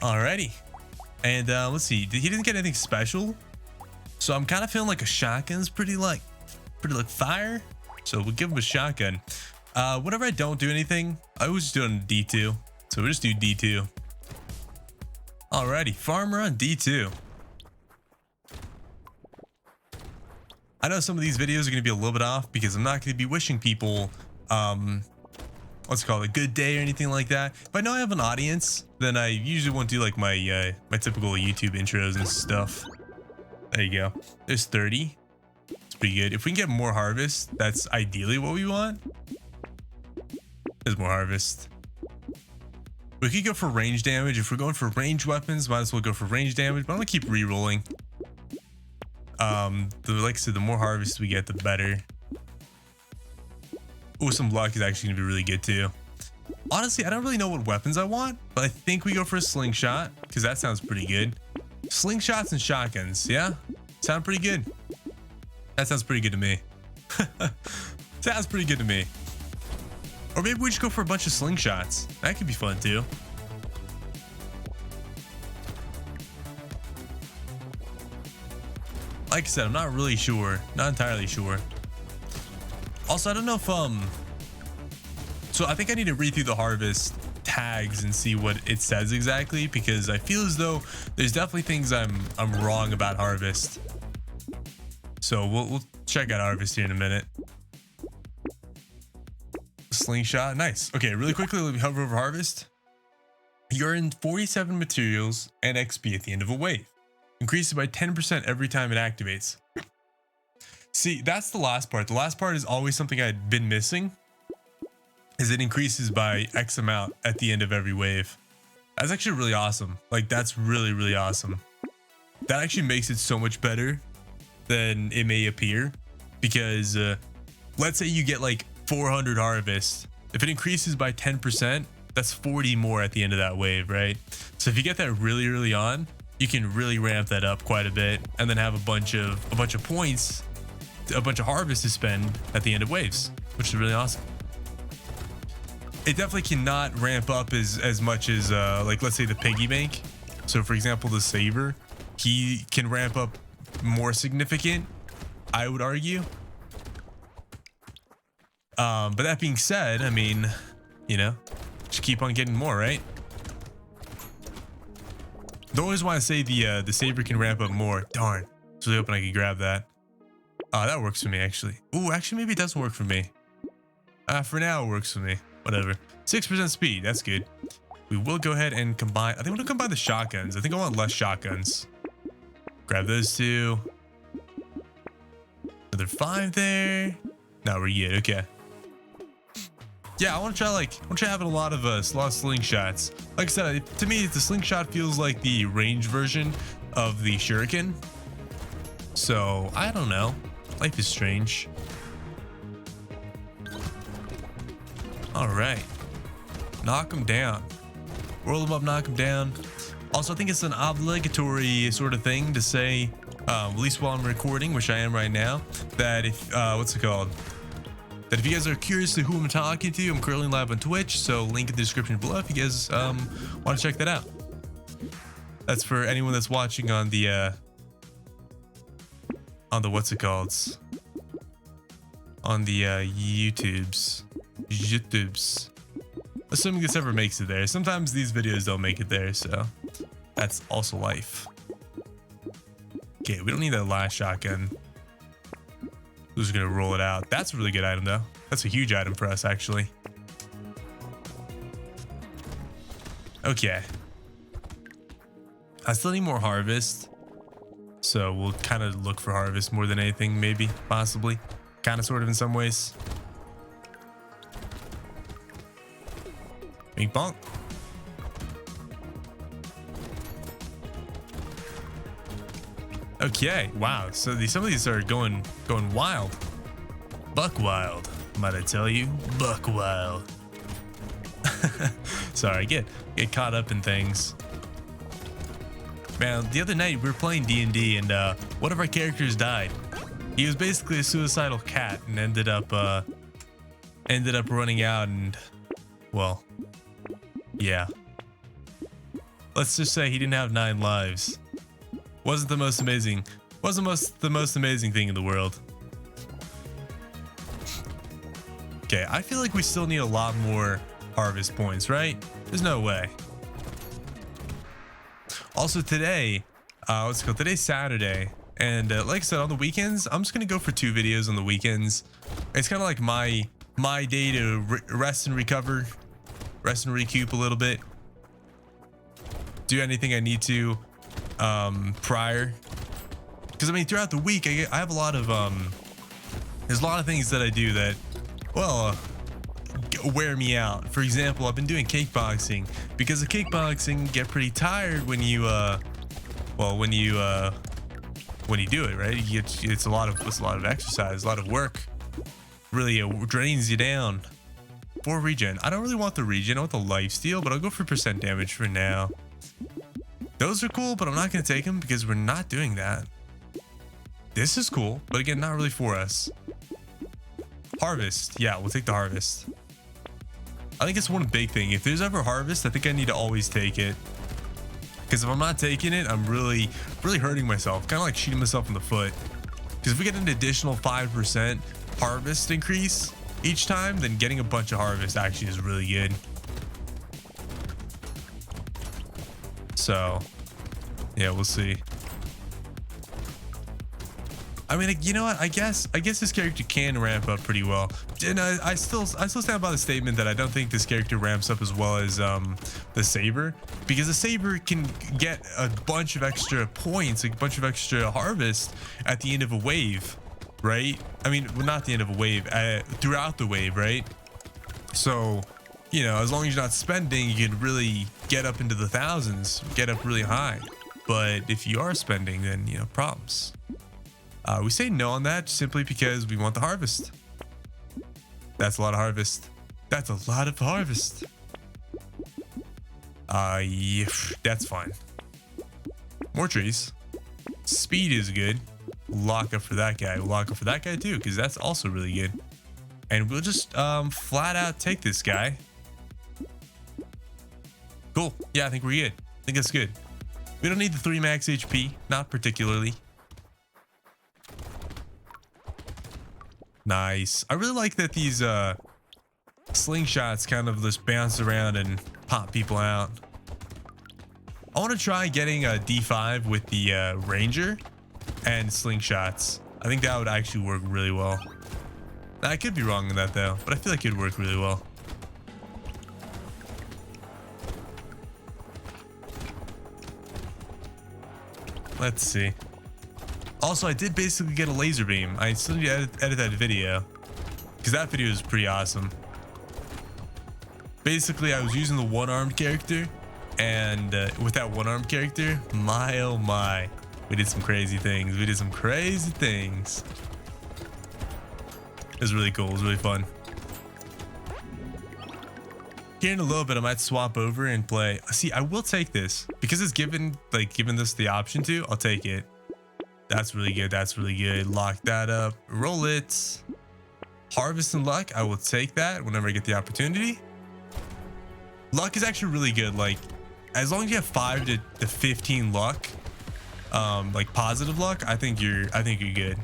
Alrighty. And let's see. He didn't get anything special. So I'm kind of feeling like a shotgun's pretty like fire. So we'll give him a shotgun. Whenever I don't do anything, I always just do it on D2. So we'll just do D2. Alrighty, farmer on D2. I know some of these videos are going to be a little bit off because I'm not going to be wishing people, what's it called, a good day or anything like that. If I know I have an audience, then I usually won't do like my my typical YouTube intros and stuff. There you go. There's 30. It's pretty good. If we can get more harvest, that's ideally what we want. There's more harvest. We could go for range damage. If we're going for range weapons, might as well go for range damage, but I'm gonna keep re-rolling. Like I said, the more harvest we get, the better. Oh, some luck is actually gonna be really good too. Honestly, I don't really know what weapons I want, but I think we go for a slingshot because that sounds pretty good. Slingshots and shotguns, yeah, sound pretty good. That sounds pretty good to me. Sounds pretty good to me. Or maybe we just go for a bunch of slingshots. That could be fun too. Like I said, I'm not really sure. Not entirely sure. Also, I don't know if so I think I need to read through the harvest tags and see what it says exactly, because I feel as though there's definitely things I'm wrong about harvest. So we'll check out harvest here in a minute. Slingshot, nice. Okay, really quickly, let me hover over harvest. You earn 47 materials and XP at the end of a wave. Increases by 10% every time it activates. See, that's the last part. The last part is always something I'd been missing, is it increases by X amount at the end of every wave. That's actually really awesome. Like, that's really, really awesome. That actually makes it so much better than it may appear, because let's say you get like 400 harvest. If it increases by 10%, that's 40 more at the end of that wave, right? So if you get that really early on, you can really ramp that up quite a bit, and then have a bunch of points, a bunch of harvest to spend at the end of waves, which is really awesome. It definitely cannot ramp up as much as like, let's say the piggy bank. So for example, the saver, he can ramp up more significant, I would argue. But that being said, I mean, you know, just keep on getting more, right? Don't always want to say the saber can ramp up more. Darn. I was really hoping I could grab that. That works for me, actually. Ooh, actually, maybe it doesn't work for me. For now, it works for me. Whatever. 6% speed. That's good. We will go ahead and combine. I think we're gonna combine the shotguns. I think I want less shotguns. Grab those two. Another 5 there. No, we're good. Okay. Yeah, I want to try having a lot of slingshots. Like I said, to me, the slingshot feels like the range version of the shuriken. So I don't know. Life is strange. All right, knock them down. Roll them up, knock them down. Also, I think it's an obligatory sort of thing to say, at least while I'm recording, which I am right now, that if what's it called? That if you guys are curious to who I'm talking to, I'm currently live on Twitch, so link in the description below if you guys want to check that out. That's for anyone that's watching on the what's it called? On the YouTubes. Assuming this ever makes it there. Sometimes these videos don't make it there, so that's also life. Okay, we don't need that last shotgun. We're just gonna roll it out. That's a really good item though. That's a huge item for us, actually. Okay. I still need more harvest, so we'll kind of look for harvest more than anything, maybe, possibly, kind of, sort of, in some ways. Bing bonk. Okay, wow. So some of these are going wild. Buck wild, might I tell you? Buck wild. Sorry, get caught up in things. Man, the other night we were playing D&D and one of our characters died. He was basically a suicidal cat and ended up running out and, well, yeah. let's just say he didn't have 9 lives. Wasn't the most amazing thing in the world. Okay, I feel like we still need a lot more harvest points, right? There's no way. Also today, today's Saturday, and like I said, on the weekends, I'm just gonna go for 2 videos on the weekends. It's kind of like my day to rest and recover, rest and recoup a little bit. Do anything I need to prior, because I mean throughout the week I have a lot of there's a lot of things that I do that, well, wear me out. For example, I've been doing kickboxing, because the kickboxing get pretty tired when you when you do it, right? It's a lot of exercise, a lot of work. Really, it drains you down. For regen, I don't really want the regen, I want the lifesteal, but I'll go for percent damage for now. Those are cool, but I'm not going to take them because we're not doing that. This is cool, but again, not really for us. Harvest. Yeah, we'll take the harvest. I think it's one big thing. If there's ever harvest, I think I need to always take it. Because if I'm not taking it, I'm really hurting myself. Kind of like shooting myself in the foot. Because if we get an additional 5% harvest increase each time, then getting a bunch of harvest actually is really good. So, yeah, we'll see. I mean, you know what? I guess this character can ramp up pretty well. And I still stand by the statement that I don't think this character ramps up as well as the Saber, because the Saber can get a bunch of extra points, a bunch of extra harvest at the end of a wave, right? I mean, well, not the end of a wave, throughout the wave, right? So, you know, as long as you're not spending, you can really get up into the thousands, get up really high. But if you are spending, then, you know, problems. We say no on that simply because we want the harvest. That's a lot of harvest. That's a lot of harvest. Yeah, that's fine. More trees. Speed is good. Lock up for that guy. Lock up for that guy too, because that's also really good. And we'll just flat out take this guy. Cool. Yeah, I think we're good. I think that's good. We don't need the 3 max HP, not particularly. Nice. I really like that these slingshots kind of just bounce around and pop people out. I want to try getting a D5 with the ranger and slingshots. I think that would actually work really well. I could be wrong on that though, but I feel like it would work really well. Let's see. Also, I did basically get a laser beam. I still need to edit that video, because that video is pretty awesome. Basically, I was using the one-armed character, and with that one-armed character, my oh my, we did some crazy things. We did some crazy things. It was really cool. It was really fun. Here in a little bit, I might swap over and play. See, I will take this because it's given us the option to. I'll take it. That's really good. That's really good. Lock that up. Roll it. Harvest and luck. I will take that whenever I get the opportunity. Luck is actually really good. Like, as long as you have 5 to 15 luck, like positive luck, I think you're good.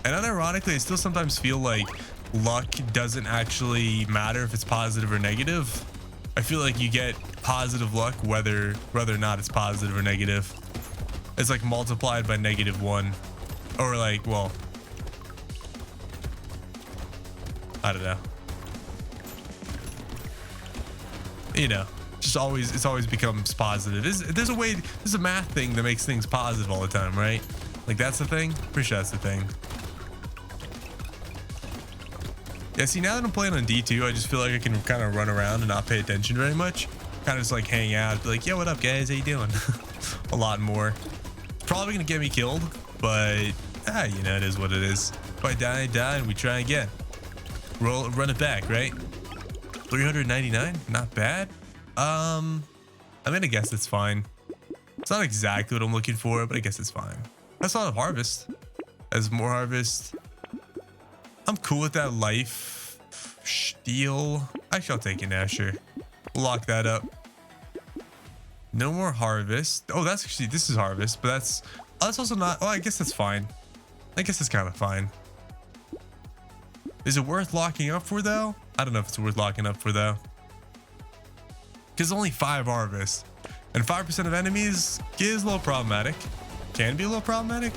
And unironically, I still sometimes feel like luck doesn't actually matter if it's positive or negative. I feel like you get positive luck whether or not it's positive or negative. It's like multiplied by -1, or like, well, I don't know. You know, it's always becomes positive. There's a math thing that makes things positive all the time, right? Like, that's the thing. Pretty sure that's the thing. Yeah, see, now that I'm playing on D2, I just feel like I can kind of run around and not pay attention very much. Kind of just like hang out, be like, yo, what up, guys? How you doing? A lot more. Probably gonna get me killed, but you know, it is what it is. If I die, I die, and we try again. Run it back, right? 399, not bad. I mean, I guess it's fine. It's not exactly what I'm looking for, but I guess it's fine. That's a lot of harvest. As more harvest. I'm cool with that life steal. Actually, I'll take it now, sure. We'll lock that up. No more harvest. Oh, that's actually, this is harvest, but that's also not, oh, I guess that's fine. I guess that's kind of fine. Is it worth locking up for though? I don't know if it's worth locking up for though. Because only 5 harvests and 5% of enemies is a little problematic. Can be a little problematic.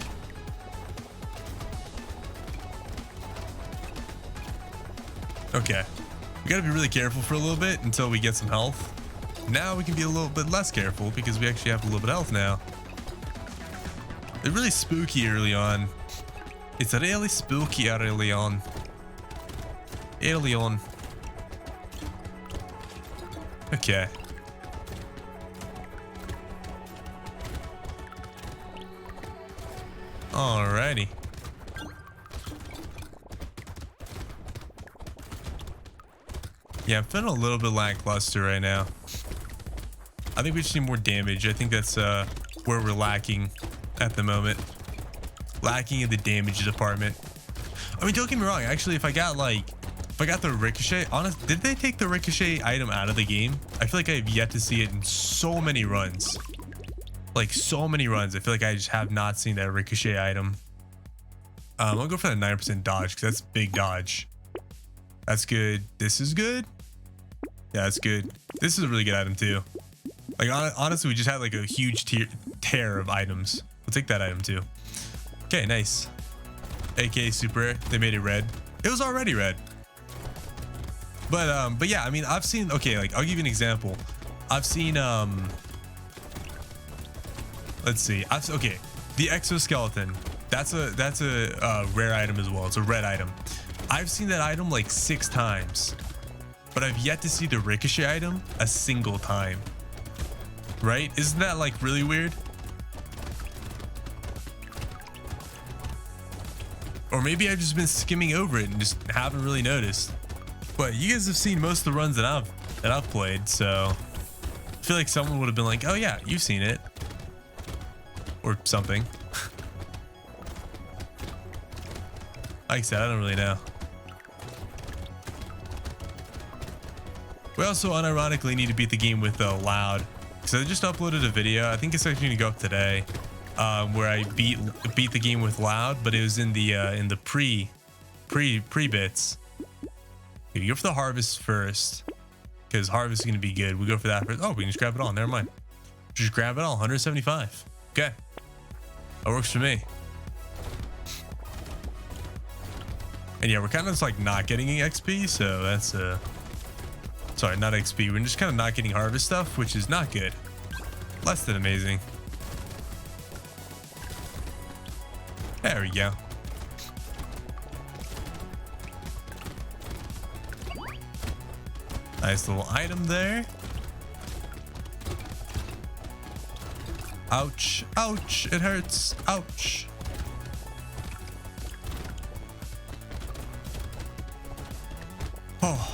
Okay. We gotta be really careful for a little bit until we get some health. Now we can be a little bit less careful because we actually have a little bit of health now. It's really spooky early on. It's really spooky early on. Early on. Okay. Alrighty. Yeah, I'm feeling a little bit lackluster right now. I think we just need more damage. I think that's where we're lacking at the moment. Lacking in the damage department. I mean, don't get me wrong. Actually, if I got the ricochet, did they take the ricochet item out of the game? I feel like I've yet to see it in so many runs. Like so many runs. I feel like I just have not seen that ricochet item. I'll go for that 9% dodge because that's big dodge. That's good. This is good. Yeah, that's good. This is a really good item too. Like honestly, we just had like a huge tear of items. We'll take that item too. Okay, nice. AK super rare. They made it red. It was already red. But yeah, I mean, I've seen, okay, like I'll give you an example. I've seen let's see. Okay, the exoskeleton. That's a rare item as well. It's a red item. I've seen that item like 6 times, but I've yet to see the ricochet item a single time. Right? Isn't that like really weird? Or maybe I've just been skimming over it and just haven't really noticed. But you guys have seen most of the runs that I've played, so I feel like someone would have been like, "Oh yeah, you've seen it," or something. Like I said, I don't really know. We also unironically need to beat the game with loud. So I just uploaded a video. I think it's actually gonna go up today, where I beat the game with loud, but it was in the pre bits. Okay, we go for the harvest first, because harvest is gonna be good. We go for that first. Oh, we can just grab it all. Never mind. Just grab it all. 175. Okay, that works for me. And yeah, we're kind of just like not getting XP, so that's sorry, not XP. We're just kind of not getting harvest stuff, which is not good. Less than amazing. There we go. Nice little item there. Ouch, ouch, it hurts, ouch. Oh.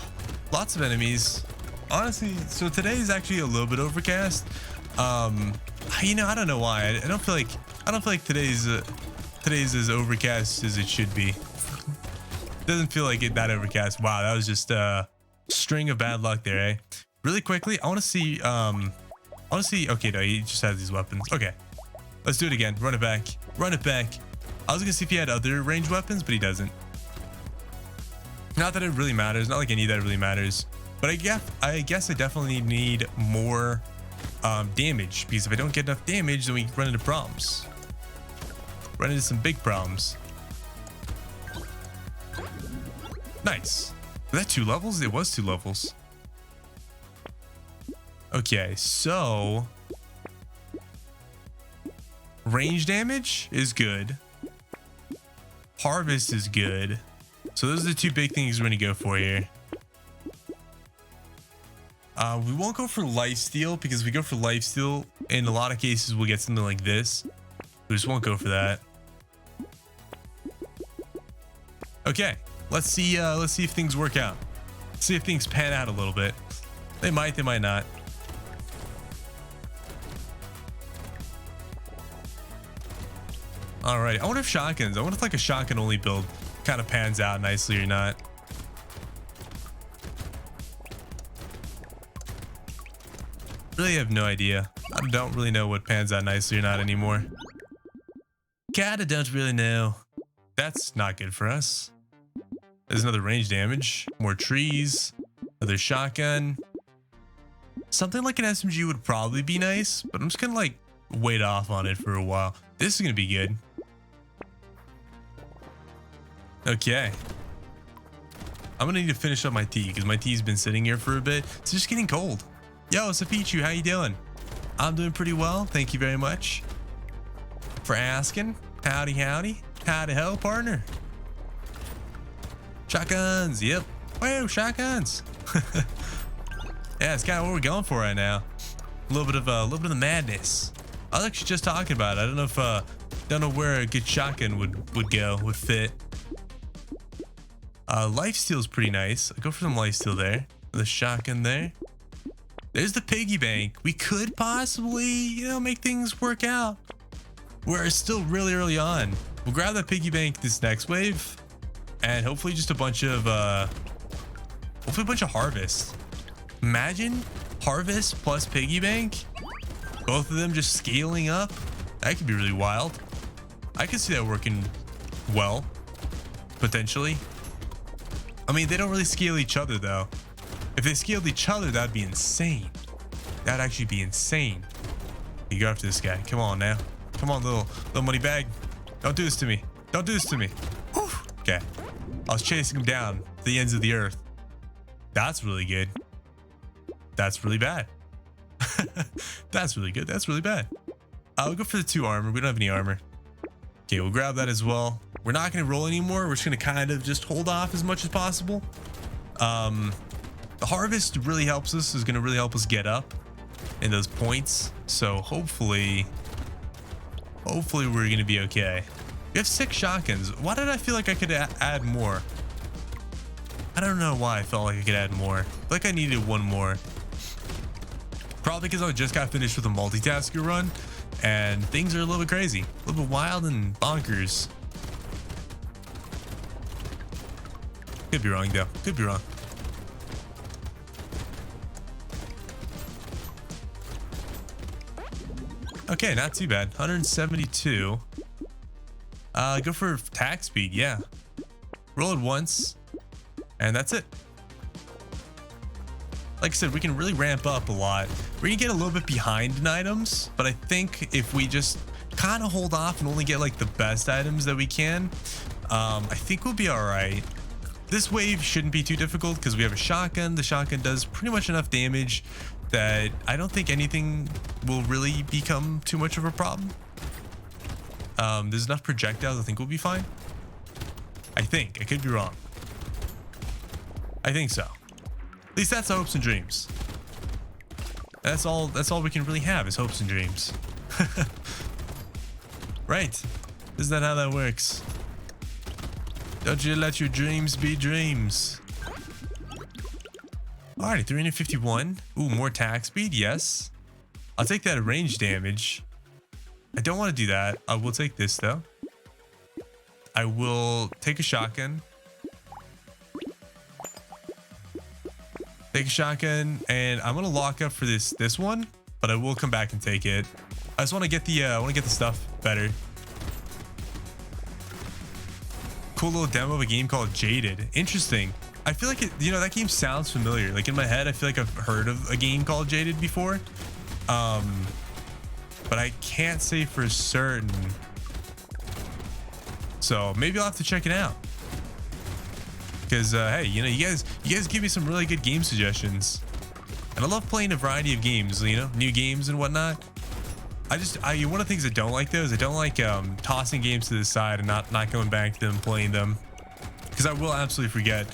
Lots of enemies. Honestly, so today is actually a little bit overcast. You know, I don't know why. I don't feel like today's as overcast as it should be. Doesn't feel like it that overcast. Wow, that was just a string of bad luck there, eh? Really quickly, I want to see. Okay, no, he just has these weapons. Okay, let's do it again. Run it back. Run it back. I was gonna see if he had other ranged weapons, but he doesn't. Not that it really matters. Not like any of that really matters. But I guess I definitely need more damage, because if I don't get enough damage, then we run into problems. Run into some big problems. Nice. Was that 2 levels? It was 2 levels. Okay, so range damage is good. Harvest is good. So those are the 2 big things we're going to go for here. We won't go for lifesteal, because if we go for lifesteal, in a lot of cases we'll get something like this. We just won't go for that. Okay, let's see if things work out. Let's see if things pan out a little bit. They might not. All right, I wonder if shotguns. I wonder if like a shotgun only build kind of pans out nicely or not. Really have no idea. I don't really know what pans out nicely or not anymore. Kinda don't really know. That's not good for us. There's another range damage. More trees. Another shotgun. Something like an SMG would probably be nice, but I'm just gonna like wait off on it for a while. This is gonna be good. Okay. I'm gonna need to finish up my tea because my tea's been sitting here for a bit. It's just getting cold. Yo, Safichu, how you doing? I'm doing pretty well. Thank you very much for asking. Howdy, howdy. Howdy ho, partner. Shotguns. Yep. Whoa, shotguns. Yeah, it's kind of what we're going for right now. A little bit of the madness. I was actually just talking about it. I don't know where a good shotgun would go, would fit. Lifesteal is pretty nice. I'll go for some lifesteal there. The shotgun there. There's the piggy bank. We could possibly, you know, make things work out. We're still really early on. We'll grab that piggy bank this next wave, and hopefully just a bunch of harvest. Imagine harvest plus piggy bank, both of them just scaling up. That could be really wild. I could see that working well, potentially. I mean, they don't really scale each other though. If they scaled each other, that'd be insane. That'd actually be insane. You go after this guy. Come on now. Come on, little money bag. Don't do this to me. Don't do this to me. Whew. Okay. I was chasing him down to the ends of the earth. That's really good. That's really bad. That's really good. That's really bad. I'll go for the 2 armor. We don't have any armor. Okay, we'll grab that as well. We're not going to roll anymore. We're just going to kind of just hold off as much as possible. The harvest really helps us. Is going to really help us get up in those points. So hopefully we're going to be okay. We have 6 shotguns. Why did I feel like I could add more? I don't know why I felt like I could add more. I feel like I needed 1 more. Probably because I just got finished with a multitasker run and things are a little bit crazy, a little bit wild and bonkers. Could be wrong though. Could be wrong. Okay, not too bad. 172. Go for attack speed. Yeah. Roll it once, and that's it. Like I said, we can really ramp up a lot. We're gonna get a little bit behind in items, but I think if we just kind of hold off and only get like the best items that we can, I think we'll be all right. This wave shouldn't be too difficult because we have a shotgun. The shotgun does pretty much enough damage that I don't think anything will really become too much of a problem. There's enough projectiles. I think we'll be fine. I think. I could be wrong. I think so. At least that's hopes and dreams. That's all we can really have is hopes and dreams. Right. Isn't that how that works? Don't you let your dreams be dreams. Alrighty, 351. Ooh, more attack speed, yes. I'll take that range damage. I don't want to do that. I will take this though. I will take a shotgun. Take a shotgun, and I'm gonna lock up for this one, but I will come back and take it. I just want to get the stuff better. Cool little demo of a game called Jaded. Interesting. I feel like that game sounds familiar. Like in my head, I feel like I've heard of a game called Jaded before. But I can't say for certain. So maybe I'll have to check it out. Because hey, you guys give me some really good game suggestions, and I love playing a variety of games, new games and whatnot. One of the things I don't like though is I don't like tossing games to the side and not going back to them, playing them, because I will absolutely forget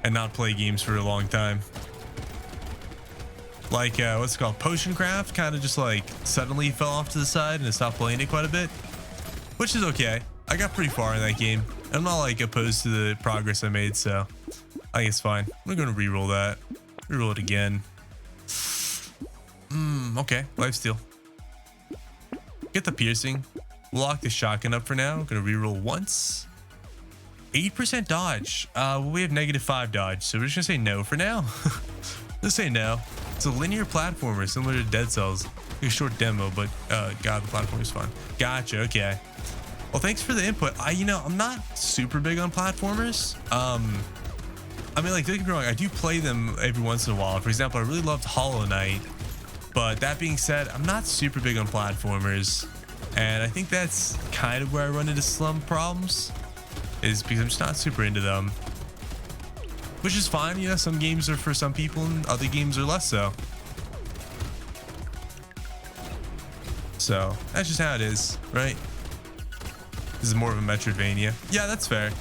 and not play games for a long time. Like what's it called, Potion Craft, kind of just like suddenly fell off to the side and I stopped playing it quite a bit, which is okay. I got pretty far in that game. I'm not like opposed to the progress I made, so I think it's fine. I'm gonna re-roll that. Re-roll it again. Okay, lifesteal. Get the piercing. We'll lock the shotgun up for now. I'm gonna re-roll once. 8% dodge. We have -5 dodge, so we're just gonna say no for now. Let's say no. It's a linear platformer similar to Dead Cells. a short demo, but God, the platform is fun. Gotcha. Okay. Well, thanks for the input. I'm not super big on platformers. I mean, like, don't get me wrong, I do play them every once in a while. For example, I really loved Hollow Knight, but that being said, I'm not super big on platformers, and I think that's kind of where I run into some problems, is because I'm just not super into them, which is fine. Some games are for some people and other games are less so. So that's just how it is, right? This is more of a Metroidvania. Yeah, that's fair.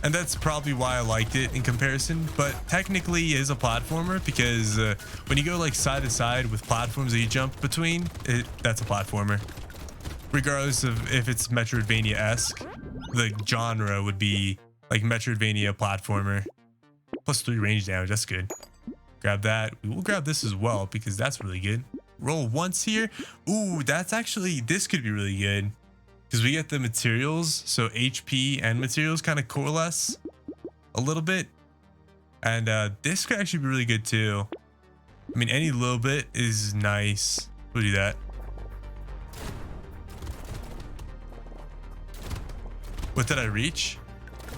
And that's probably why I liked it in comparison, but technically it is a platformer because when you go like side to side with platforms that you jump between, that's a platformer. Regardless of if it's Metroidvania-esque, the genre would be like Metroidvania platformer. Plus 3 range damage, that's good. Grab that. We will grab this as well because that's really good. Roll once here. Ooh, this could be really good. Because we get the materials, so HP and materials kind of coalesce a little bit. And this could actually be really good too. I mean, any little bit is nice. We'll do that. What did I reach?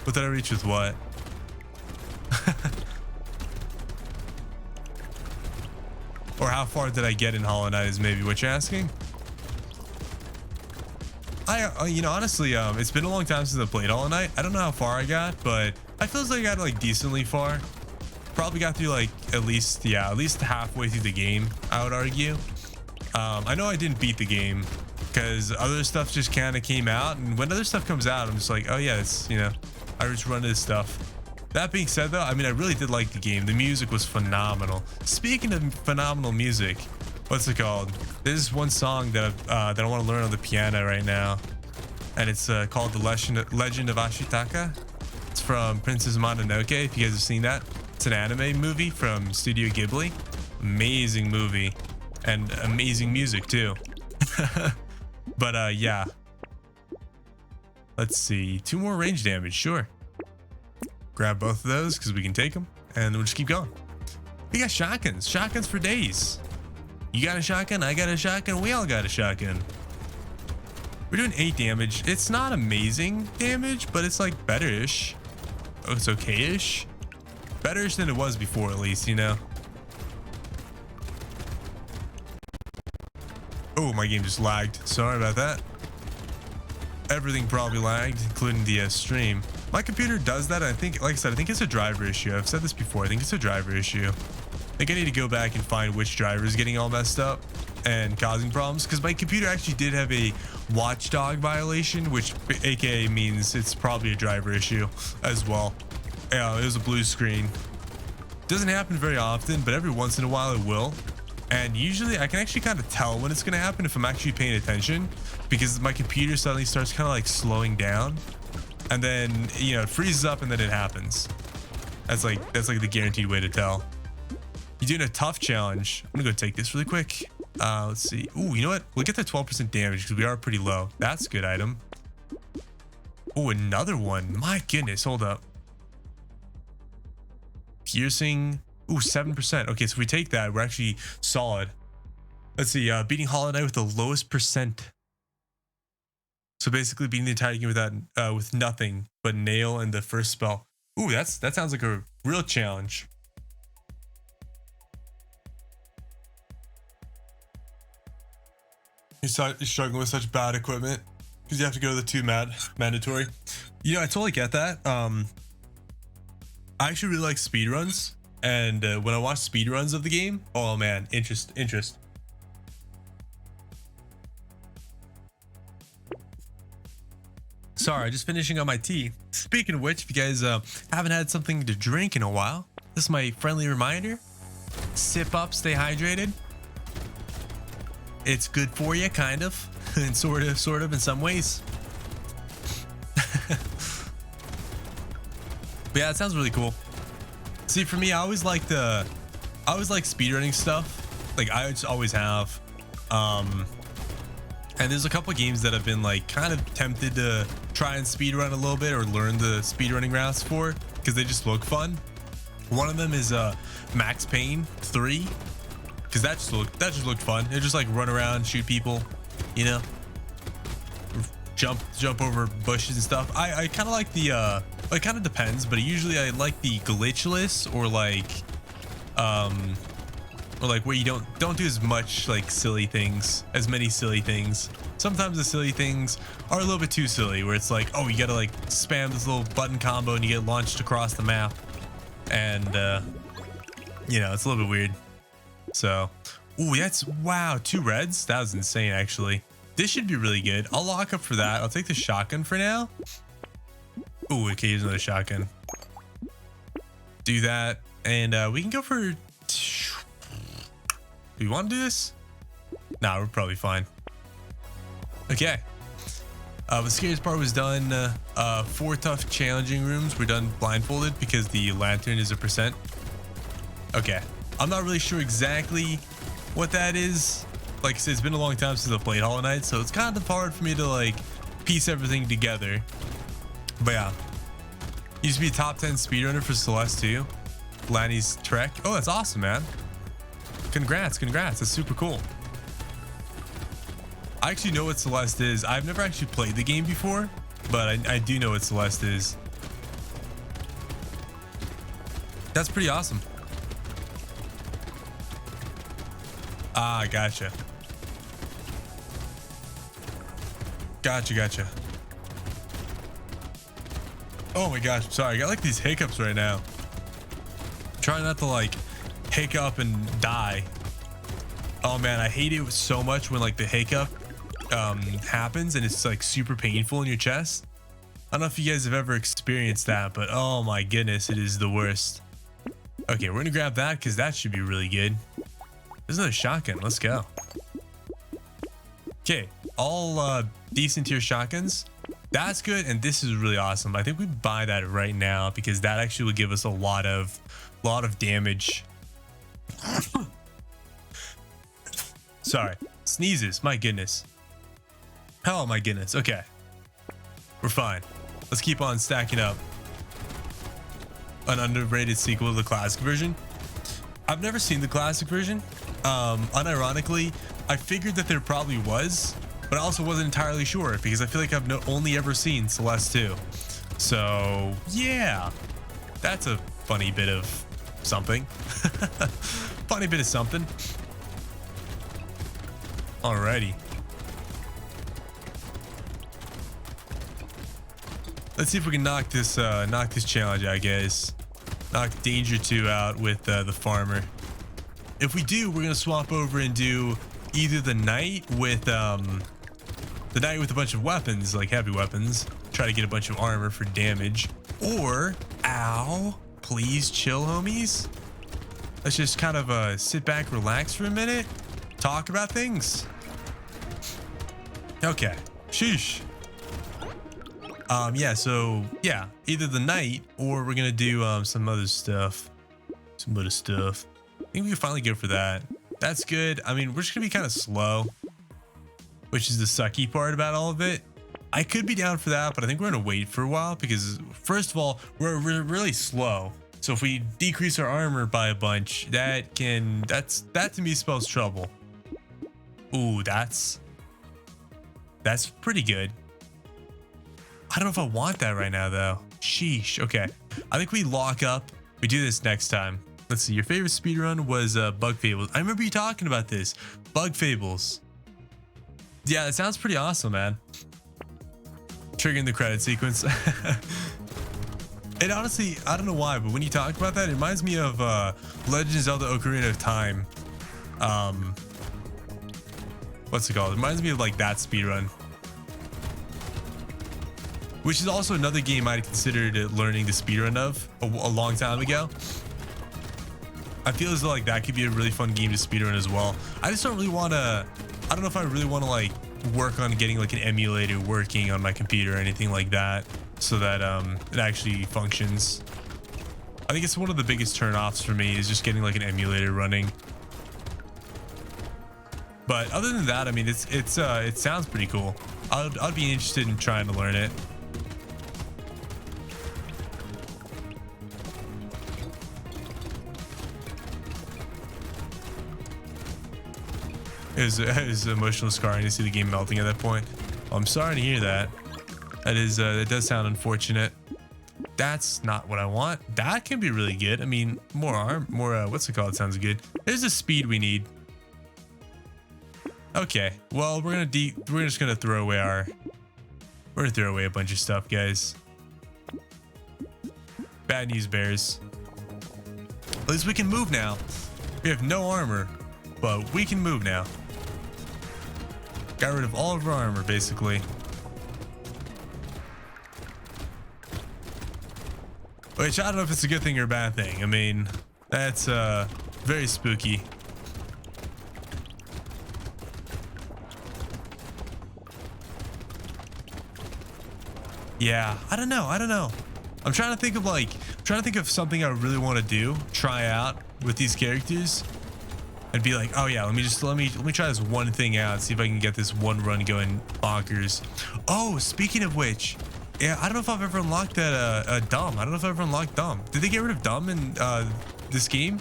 What did I reach with what? Or how far did I get in Hollow Knight is maybe what you're asking? Honestly, it's been a long time since I played Hollow Knight. I don't know how far I got, but I feel like I got like decently far. Probably got through like at least halfway through the game, I would argue. I know I didn't beat the game because other stuff just kind of came out, and when other stuff comes out, I'm just like, oh yeah, it's, I just run into this stuff. That being said though, I mean, I really did like the game. The music was phenomenal. Speaking of phenomenal music, what's it called? There's one song that I want to learn on the piano right now, and it's called The Legend of Ashitaka. It's from Princess Mononoke, if you guys have seen that. It's an anime movie from Studio Ghibli. Amazing movie and amazing music too. But yeah, let's see, 2 more range damage, sure. Grab both of those because we can take them, and we'll just keep going. We got shotguns for days. You got a shotgun, I got a shotgun, we all got a shotgun. We're doing 8 damage. It's not amazing damage, but it's like better-ish. Oh, it's okay-ish. Better-ish than it was before, at least, Oh, my game just lagged. Sorry about that. Everything probably lagged, including the stream. My computer does that. I think, like I said, I think it's a driver issue. I've said this before. I think it's a driver issue. I think I need to go back and find which driver is getting all messed up and causing problems, because my computer actually did have a watchdog violation, which aka means it's probably a driver issue as well. Yeah, it was a blue screen. Doesn't happen very often, but every once in a while it will. And usually I can actually kind of tell when it's going to happen if I'm actually paying attention, because my computer suddenly starts kind of like slowing down, and then it freezes up and then it happens. That's like the guaranteed way to tell. You're doing a tough challenge. I'm gonna go take this really quick. Let's see. Ooh, you know what? We'll get that 12% damage because we are pretty low. That's a good item. Oh, another one. My goodness, hold up. Piercing. Ooh, 7%. Okay, so if we take that, we're actually solid. Let's see. Beating Hollow Knight with the lowest percent. So basically beating the entire game with nothing but nail and the first spell. Ooh, that sounds like a real challenge. You're struggling with such bad equipment because you have to go to the 2 mandatory. I totally get that. I actually really like speedruns, and when I watch speedruns of the game, oh man, interest. Sorry, just finishing up my tea. Speaking of which, if you guys haven't had something to drink in a while, this is my friendly reminder. Sip up, stay hydrated. It's good for you, kind of, and sort of in some ways. But yeah, it sounds really cool. See, for me, I always like speedrunning stuff. Like I just always have. And there's a couple games that I've been like kind of tempted to try and speedrun a little bit or learn the speedrunning routes for, because they just look fun. One of them is Max Payne 3. because that just looked fun. It just like run around, shoot people, you know, jump over bushes and stuff. I kind of like the it kind of depends, but usually I like the glitchless or like where you don't do as much like as many silly things. Sometimes the silly things are a little bit too silly, where it's like, oh, you gotta like spam this little button combo and you get launched across the map, and you know, it's a little bit weird. So, ooh, wow, 2 reds. That was insane, actually. This should be really good. I'll lock up for that. I'll take the shotgun for now. Ooh, okay, here's another shotgun. Do that, and we can go for. Do we want to do this? Nah, we're probably fine. Okay. The scariest part was done. 4 tough challenging rooms were done blindfolded because the lantern is a %. Okay. I'm not really sure exactly what that is. Like I said, it's been a long time since I played Hollow Knight, so it's kind of hard for me to like piece everything together. But yeah. Used to be a top 10 speedrunner for Celeste too. Lanny's Trek. Oh, that's awesome, man. Congrats. That's super cool. I actually know what Celeste is. I've never actually played the game before, but I do know what Celeste is. That's pretty awesome. Ah, gotcha. Gotcha. Oh my gosh, sorry. I got like these hiccups right now. Trying not to like hiccup and die. Oh man, I hate it so much when like the hiccup happens and it's like super painful in your chest. I don't know if you guys have ever experienced that, but oh my goodness, it is the worst. Okay, we're gonna grab that because that should be really good. There's another shotgun. Let's go. Okay, all decent tier shotguns. That's good, and this is really awesome. I think we buy that right now because that actually will give us a lot of damage. Sorry, sneezes. My goodness. Oh my goodness. Okay, we're fine. Let's keep on stacking up. An underrated sequel to the classic version. I've never seen the classic version. Unironically, I figured that there probably was, but I also wasn't entirely sure because I feel like I've only ever seen Celeste 2. So yeah, that's a funny bit of something. Funny bit of something. Alrighty. Let's see if we can knock this challenge out, guys. Knock Danger 2 out with the farmer. If we do, we're gonna swap over and do either the knight with a bunch of weapons, like heavy weapons, try to get a bunch of armor for damage, or ow, please chill, homies. Let's just kind of sit back, relax for a minute, talk about things. Okay, sheesh. Yeah, so yeah, either the knight or we're gonna do some other stuff. I think we can finally go for that. That's good. I mean, we're just gonna be kind of slow, which is the sucky part about all of it. I could be down for that, but I think we're gonna wait for a while because first of all, we're really slow. So if we decrease our armor by a bunch, that to me spells trouble. Ooh, that's pretty good. I don't know if I want that right now though. Sheesh. Okay, I think we lock up. We do this next time. Let's see. Your favorite speedrun was Bug Fables. I remember you talking about this. Bug Fables. Yeah, that sounds pretty awesome, man. Triggering the credit sequence. And honestly, I don't know why, but when you talk about that, it reminds me of Legend of Zelda Ocarina of Time. What's it called? It reminds me of like that speedrun. Which is also another game I considered learning the speedrun of a long time ago. I feel as though like that could be a really fun game to speedrun as well. I just don't really want to, I don't know if I really want to like work on getting like an emulator working on my computer or anything like that so that it actually functions. I think it's one of the biggest turnoffs for me is just getting like an emulator running. But other than that, I mean, it sounds pretty cool. I'd be interested in trying to learn it. it was emotional scarring to see the game melting at that point. I'm sorry to hear that. That does sound unfortunate. That's not what I want. That can be really good. I mean, more arm, more what's it called? Sounds good. There's the speed we need. Okay, well, we're just gonna throw away a bunch of stuff, guys. Bad news, bears. At least we can move now. We have no armor, but we can move now. Got rid of all of our armor, basically. Which I don't know if it's a good thing or a bad thing. I mean, that's very spooky. Yeah, I don't know. I'm trying to think of something I really want to do, try out with these characters, and be like, oh yeah, let me try this one thing out, see if I can get this one run going bonkers. Oh, speaking of which, yeah, I don't know if I've ever unlocked that dumb. I don't know if I've ever unlocked dumb. Did they get rid of dumb in this game?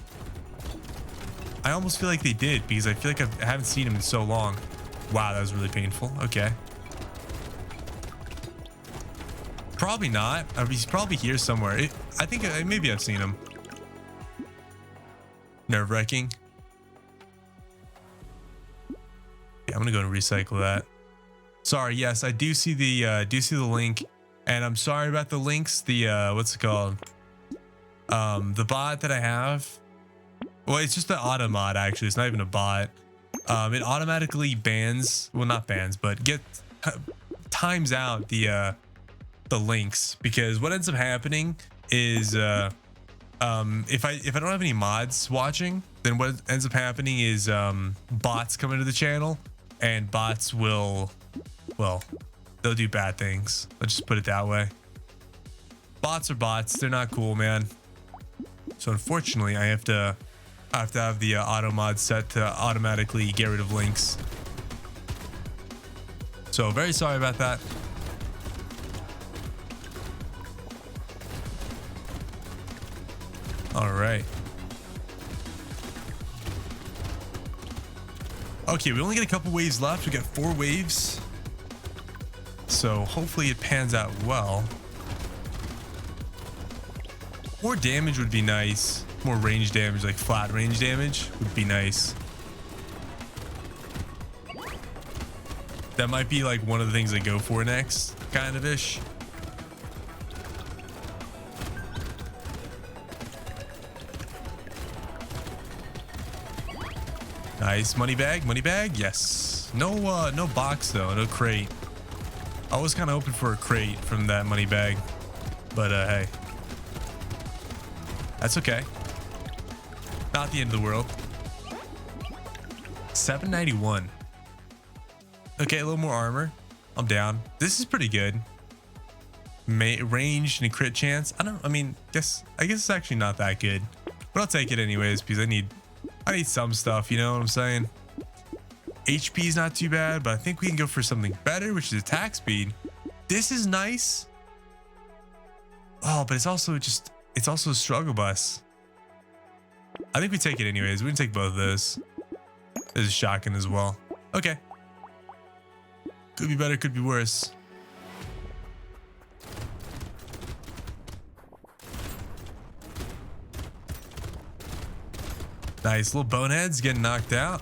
I almost feel like they did, because I feel like I haven't seen him in so long. Wow, that was really painful. Okay. Probably not. He's probably here somewhere. I think maybe I've seen him. Nerve-wracking. Yeah, I'm gonna go and recycle that. Sorry, yes, I do see the link, and I'm sorry about the links. The what's it called? The bot that I have. Well, it's just the auto mod, actually. It's not even a bot. It automatically bans, well, not bans, but times out the links, because what ends up happening is if I don't have any mods watching, then what ends up happening is bots come into the channel, and bots will, well, they'll do bad things. Let's just put it that way. Bots are bots. They're not cool, man. So unfortunately, I have to have the auto mod set to automatically get rid of links. So very sorry about that. All right. Okay, we only get a couple waves left. We got 4 waves. So hopefully it pans out well. More damage would be nice. More range damage, like flat range damage would be nice. That might be like one of the things I go for next, kind of ish. Nice. Money bag, yes. No box though, no crate. I was kind of hoping for a crate from that money bag, but hey, that's okay. Not the end of the world. 791. Okay, a little more armor. I'm down. This is pretty good. Ranged and crit chance. I guess it's actually not that good, but I'll take it anyways because I need some stuff, you know what I'm saying? HP is not too bad, but I think we can go for something better, which is attack speed. This is nice. Oh, but it's also a struggle bus. I think we take it anyways. We can take both of those. There's a shotgun as well. Okay. Could be better, could be worse. Nice. Little boneheads getting knocked out.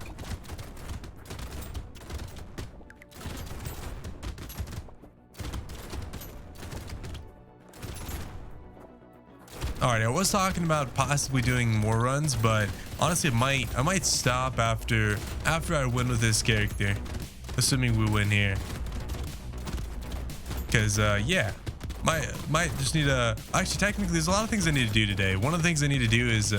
All right, I was talking about possibly doing more runs, but honestly, I might stop after I win with this character, assuming we win here. Because yeah, might just need to actually technically there's a lot of things I need to do today. One of the things I need to do is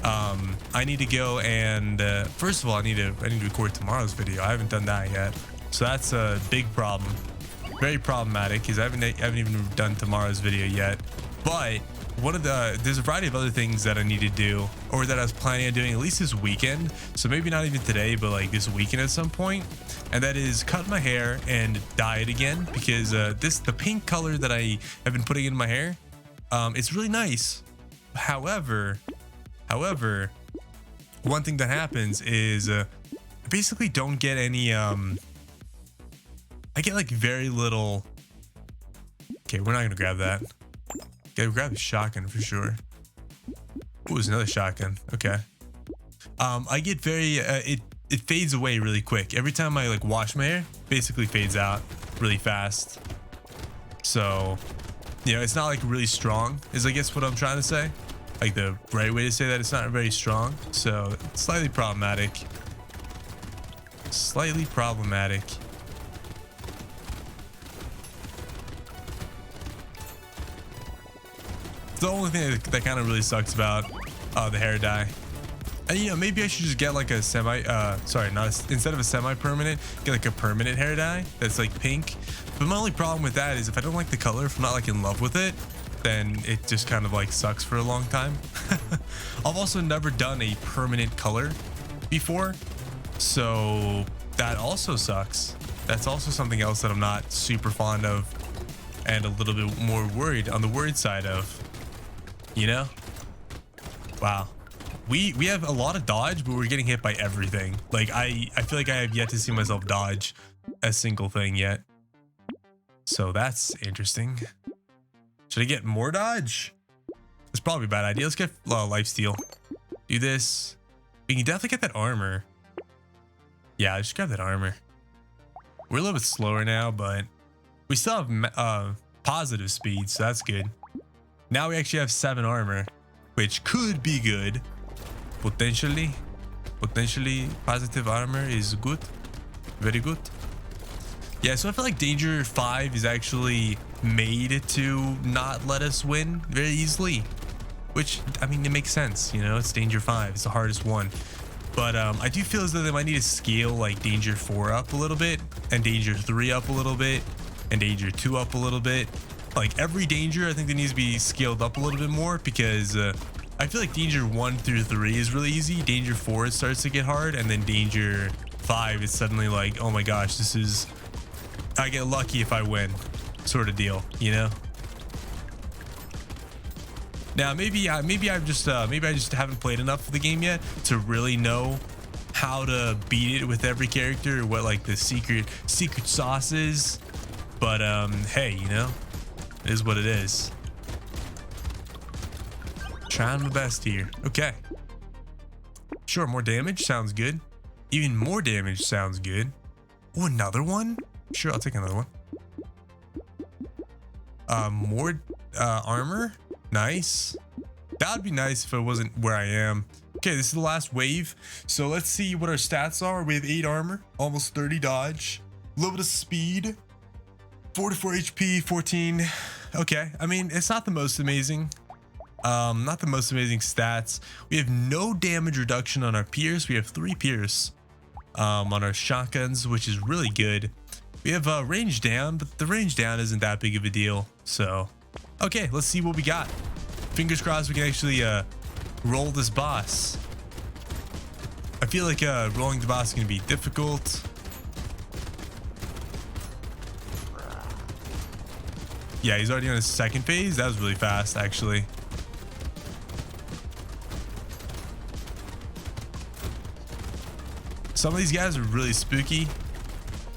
I need to go and first of all I need to record tomorrow's video. I haven't done that yet, so that's a big problem, very problematic, because I haven't even done tomorrow's video yet. But there's a variety of other things that I need to do, or that I was planning on doing at least this weekend. So maybe not even today, but like this weekend at some point. And that is cut my hair and dye it again, because the pink color that I have been putting in my hair, it's really nice. However, one thing that happens is basically don't get any, I get like very little. Okay, we're not gonna grab that. Gotta grab the shotgun for sure. Ooh, there's another shotgun. Okay. I get very, it fades away really quick. Every time I like wash my hair, basically fades out really fast. So, you know, it's not like really strong is I guess what I'm trying to say. Like the right way to say that, it's not very strong. So it's slightly problematic. Slightly problematic. The only thing that kind of really sucks about the hair dye. And you know, maybe I should just get like a instead of a semi-permanent, get like a permanent hair dye that's like pink. But my only problem with that is if I don't like the color, if I'm not like in love with it, then it just kind of like sucks for a long time. I've also never done a permanent color before, so that also sucks. That's also something else that I'm not super fond of and a little bit more worried on the worried side of, you know? Wow. We have a lot of dodge, but we're getting hit by everything. Like I feel like I have yet to see myself dodge a single thing yet. So that's interesting. Should I get more dodge? It's probably a bad idea. Let's get lifesteal. Do this. We can definitely get that armor. Yeah, just grab that armor. We're a little bit slower now, but we still have positive speed, so that's good. Now we actually have 7 armor, which could be good. Potentially positive armor is good. Very good. Yeah, so I feel like Danger 5 is actually made to not let us win very easily. Which, I mean, it makes sense, you know? It's Danger 5. It's the hardest one. But I do feel as though they might need to scale like Danger 4 up a little bit, and Danger 3 up a little bit, and Danger 2 up a little bit. Like every Danger, I think there needs to be scaled up a little bit more because I feel like Danger 1 through 3 is really easy. Danger 4 it starts to get hard, and then Danger 5 is suddenly like, oh my gosh, this is, I get lucky if I win, sort of deal, you know? Now maybe I just haven't played enough of the game yet to really know how to beat it with every character, or what like the secret sauce is. But hey, you know, it is what it is. Trying my best here. Okay. Sure, more damage sounds good. Even more damage sounds good. Oh, another one? Sure, I'll take another one. More armor. Nice. That would be nice if it wasn't where I am. Okay, this is the last wave. So let's see what our stats are. We have 8 armor, almost 30 dodge, a little bit of speed, 44 HP, 14. Okay, I mean, it's not the most amazing. Not the most amazing stats. We have no damage reduction on our pierce. We have 3 pierce on our shotguns, which is really good. We have range down, but the range down isn't that big of a deal. So, okay, let's see what we got. Fingers crossed we can actually roll this boss. I feel like rolling the boss is going to be difficult. Yeah, he's already on his second phase. That was really fast, actually. Some of these guys are really spooky.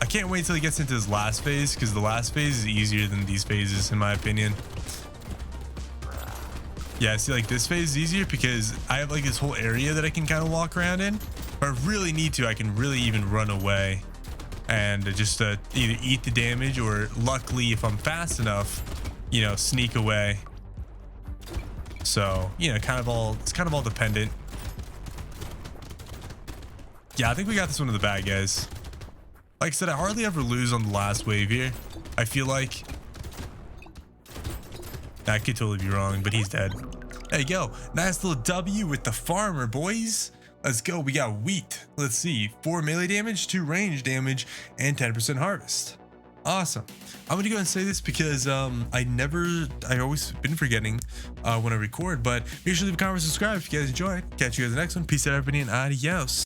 I can't wait till he gets into his last phase, because the last phase is easier than these phases, in my opinion. Yeah, see, like this phase is easier because I have like this whole area that I can kind of walk around in. If I really need to, I can really even run away and just either eat the damage, or luckily, if I'm fast enough, you know, sneak away. So, you know, it's kind of all dependent. Yeah, I think we got this one in the bag, guys. Like I said, I hardly ever lose on the last wave here. I feel like. I could totally be wrong, but he's dead. There you go. Nice little W with the farmer, boys. Let's go. We got wheat. Let's see. 4 melee damage, 2 range damage, and 10% harvest. Awesome. I'm going to go and say this because I always been forgetting when I record, but make sure to leave a comment and subscribe if you guys enjoyed. Catch you guys in the next one. Peace out, everybody, and adios.